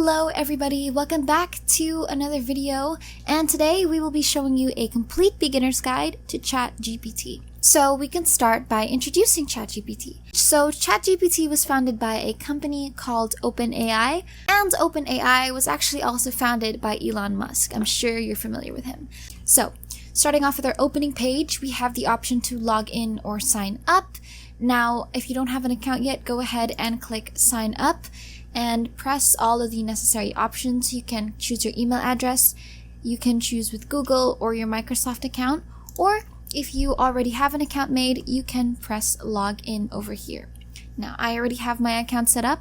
Hello everybody, welcome back to another video, and today we will be showing you a complete beginner's guide to ChatGPT. So we can start by introducing ChatGPT. So ChatGPT was founded by a company called OpenAI, and OpenAI was actually also founded by Elon Musk. I'm sure you're familiar with him. So starting off with our opening page, we have the option to log in or sign up. Now, if you don't have an account yet, go ahead and click sign up and press all of the necessary options. You can choose your email address, you can choose with Google or your Microsoft account, or if you already have an account made, you can press log in over here. Now, I already have my account set up,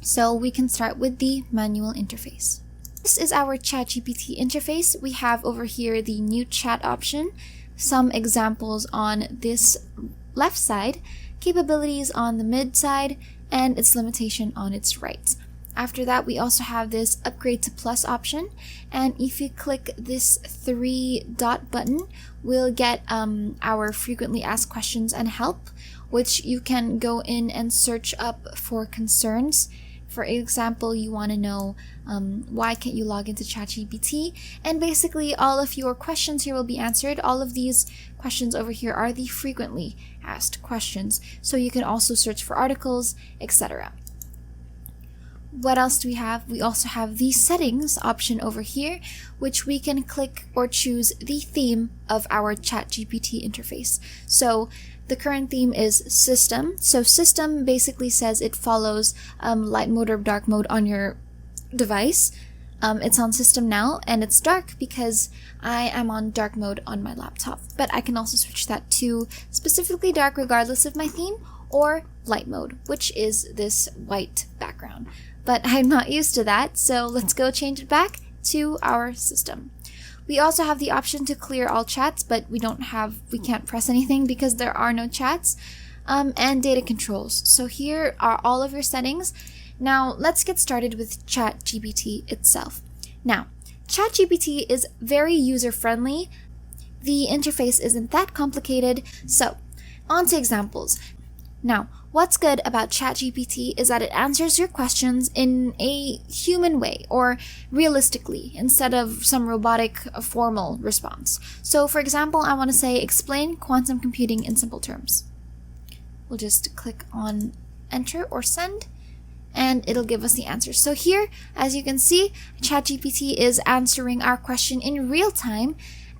so we can start with the manual interface. This is our ChatGPT interface. We have over here the new chat option, some examples on this left side, capabilities on the mid side, and its limitation on its right. After that, we also have this upgrade to plus option, and if you click this 3-dot button, we'll get our frequently asked questions and help, which you can go in and search up for concerns. For example, you want to know why can't you log into ChatGPT, and basically all of your questions here will be answered. All of these questions over here are the frequently asked questions, so you can also search for articles, etc. What else do we have? We also have the settings option over here, which we can click or choose the theme of our ChatGPT interface. So the current theme is system. So system basically says it follows light mode or dark mode on your device. It's on system now, and it's dark because I am on dark mode on my laptop. But I can also switch that to specifically dark regardless of my theme, or light mode, which is this white background. But I'm not used to that, so let's go change it back to our system. We also have the option to clear all chats, but we can't press anything because there are no chats, and data controls. So here are all of your settings. Now let's get started with ChatGPT itself. Now, ChatGPT is very user-friendly. The interface isn't that complicated, so on to examples. Now, what's good about ChatGPT is that it answers your questions in a human way, or realistically, instead of some robotic formal response. So for example, I want to say, explain quantum computing in simple terms. We'll just click on enter or send, and it'll give us the answer. So here, as you can see, ChatGPT is answering our question in real time,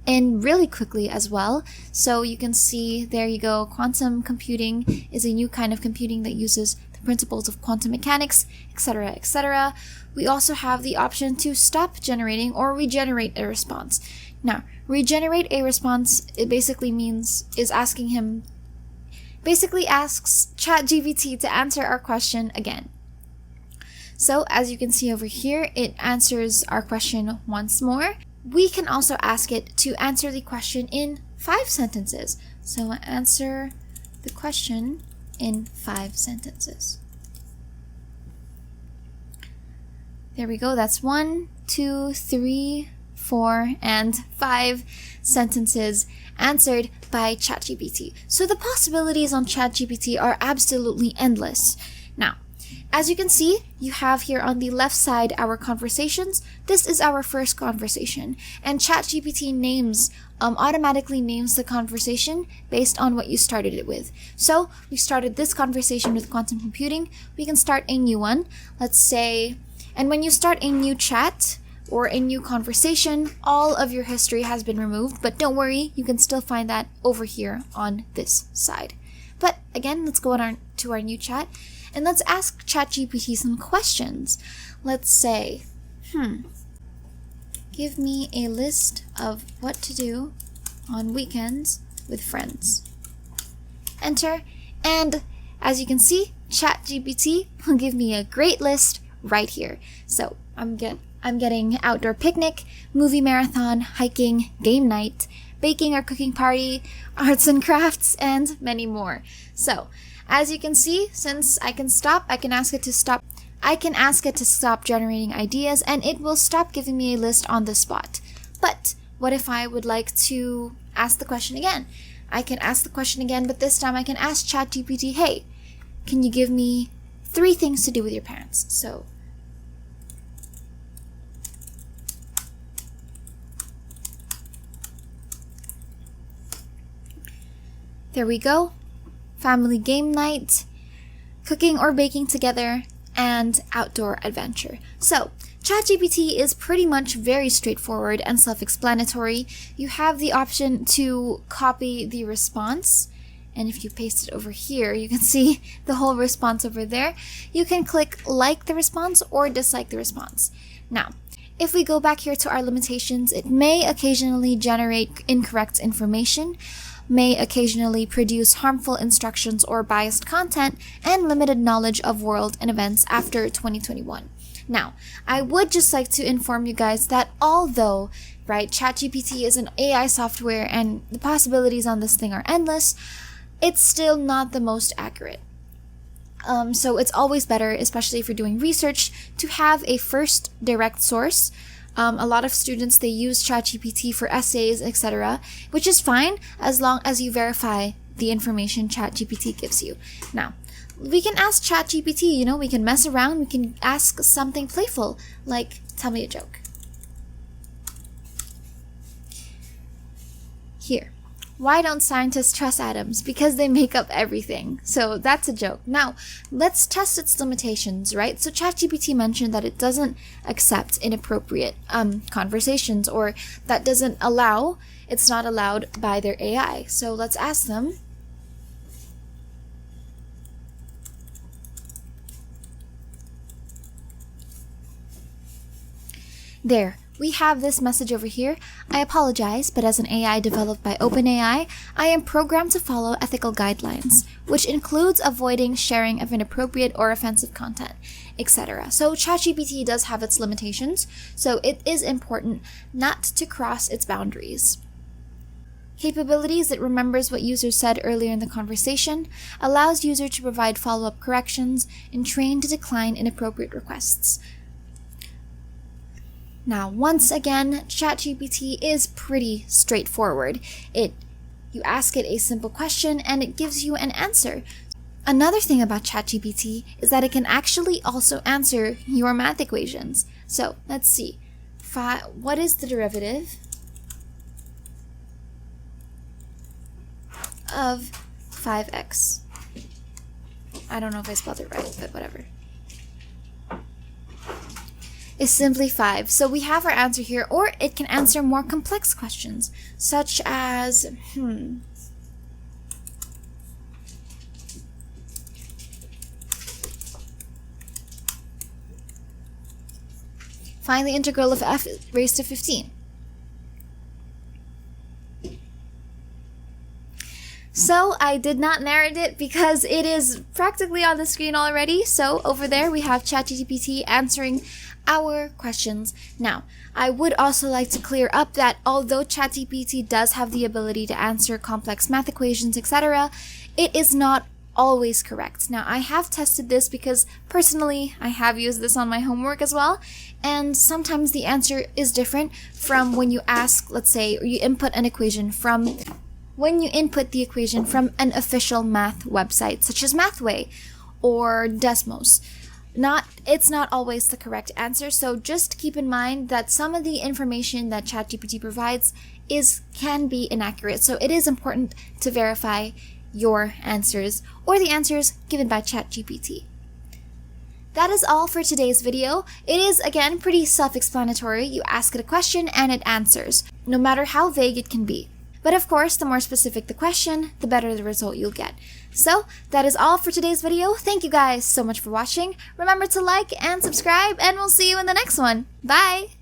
and really quickly as well. So you can see, there you go, quantum computing is a new kind of computing that uses the principles of quantum mechanics, etc., etc. We also have the option to stop generating or regenerate a response. Now, regenerate a response, it basically asks ChatGPT to answer our question again. So as you can see over here, it answers our question once more. We can also ask it to answer the question in 5 sentences. So answer the question in 5 sentences. There we go. That's 1, 2, 3, 4, and 5 sentences answered by ChatGPT. So the possibilities on ChatGPT are absolutely endless. Now, as you can see, you have here on the left side our conversations. This is our first conversation, and ChatGPT automatically names the conversation based on what you started it with. So we started this conversation with quantum computing. We can start a new one, let's say, and when you start a new chat or a new conversation, all of your history has been removed, but don't worry, you can still find that over here on this side. But again, let's go on to our new chat. And let's ask ChatGPT some questions. Let's say, give me a list of what to do on weekends with friends. Enter, and as you can see, ChatGPT will give me a great list right here. So I'm getting outdoor picnic, movie marathon, hiking, game night, baking or cooking party, arts and crafts, and many more. So as you can see, since I can ask it to stop generating ideas, and it will stop giving me a list on the spot. But what if I would like to ask the question again? I can ask the question again, but this time I can ask ChatGPT, hey, can you give me 3 things to do with your parents? So There we go. Family game night, cooking or baking together, and outdoor adventure. So, ChatGPT is pretty much very straightforward and self-explanatory. You have the option to copy the response, and if you paste it over here, you can see the whole response over there. You can click like the response or dislike the response. Now, if we go back here to our limitations, it may occasionally generate incorrect information, may occasionally produce harmful instructions or biased content, and limited knowledge of world and events after 2021. Now, I would just like to inform you guys that although, right, ChatGPT is an AI software and the possibilities on this thing are endless, it's still not the most accurate. So it's always better, especially if you're doing research, to have a first direct source. A lot of students, they use ChatGPT for essays, etc., which is fine as long as you verify the information ChatGPT gives you. Now, we can ask ChatGPT, we can mess around, we can ask something playful, like, tell me a joke. Here. Why don't scientists trust atoms? Because they make up everything. So that's a joke. Now, let's test its limitations, right? So ChatGPT mentioned that it doesn't accept inappropriate conversations, or that doesn't allow, it's not allowed by their AI. So let's ask them. There. We have this message over here. I apologize, but as an AI developed by OpenAI, I am programmed to follow ethical guidelines, which includes avoiding sharing of inappropriate or offensive content, etc. So ChatGPT does have its limitations, so it is important not to cross its boundaries. Capabilities: it remembers what users said earlier in the conversation, allows user to provide follow-up corrections, and train to decline inappropriate requests. Now, once again, ChatGPT is pretty straightforward. You ask it a simple question and it gives you an answer. Another thing about ChatGPT is that it can actually also answer your math equations. So, let's see. What is the derivative of 5x? I don't know if I spelled it right, but whatever. Is simply 5. So we have our answer here, or it can answer more complex questions, such as, find the integral of f raised to 15. So I did not narrate it because it is practically on the screen already. So over there we have ChatGPT answering our questions. Now, I would also like to clear up that although ChatGPT does have the ability to answer complex math equations, etc., it is not always correct. Now, I have tested this because personally I have used this on my homework as well, and sometimes the answer is different from when you ask, let's say, or you input an equation from when you input the equation from an official math website such as Mathway or Desmos. It's not always the correct answer, so just keep in mind that some of the information that ChatGPT provides can be inaccurate. So it is important to verify your answers or the answers given by ChatGPT. That is all for today's video. It is, again, pretty self-explanatory. You ask it a question and it answers, no matter how vague it can be. But of course, the more specific the question, the better the result you'll get. So, that is all for today's video. Thank you guys so much for watching. Remember to like and subscribe, and we'll see you in the next one. Bye!